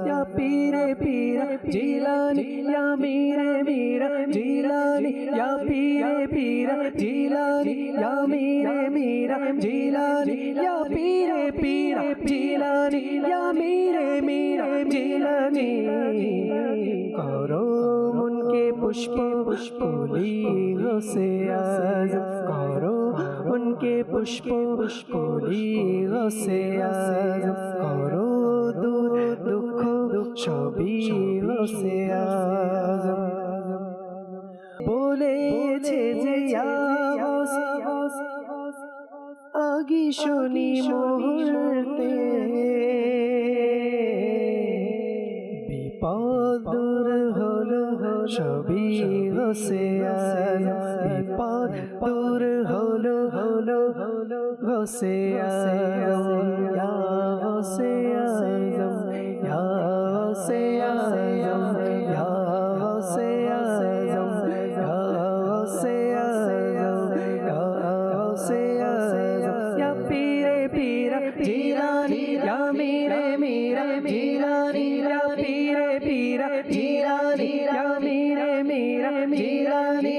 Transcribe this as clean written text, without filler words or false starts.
या पीरे पीर जीलानी या मीरे मीर जीलानी या पीरे पीर जीलानी या मीरे मीर जीलानी या पीरे पीर जीलानी या मीरे मीर जीलानी करो उनके पुष्प पुष्पोली से आज़म करो उनके पुष्प पुष्पोली से आज़म करो दूर दुख সবই হোসে আজম বলেছে যে আগি শনি মুহূর্তে বিপদ দূর হলো সবই হোসে আজম বিপদ দূর হলো হোসে আজম ইয়া হোসে আজম ইয়া से आज़म या से आज़म या से आज़म या से आज़म या पीरे पीर जीलानी या मीरे मीर जीलानी या पीरे पीर जीलानी या मीरे मीर जीलानी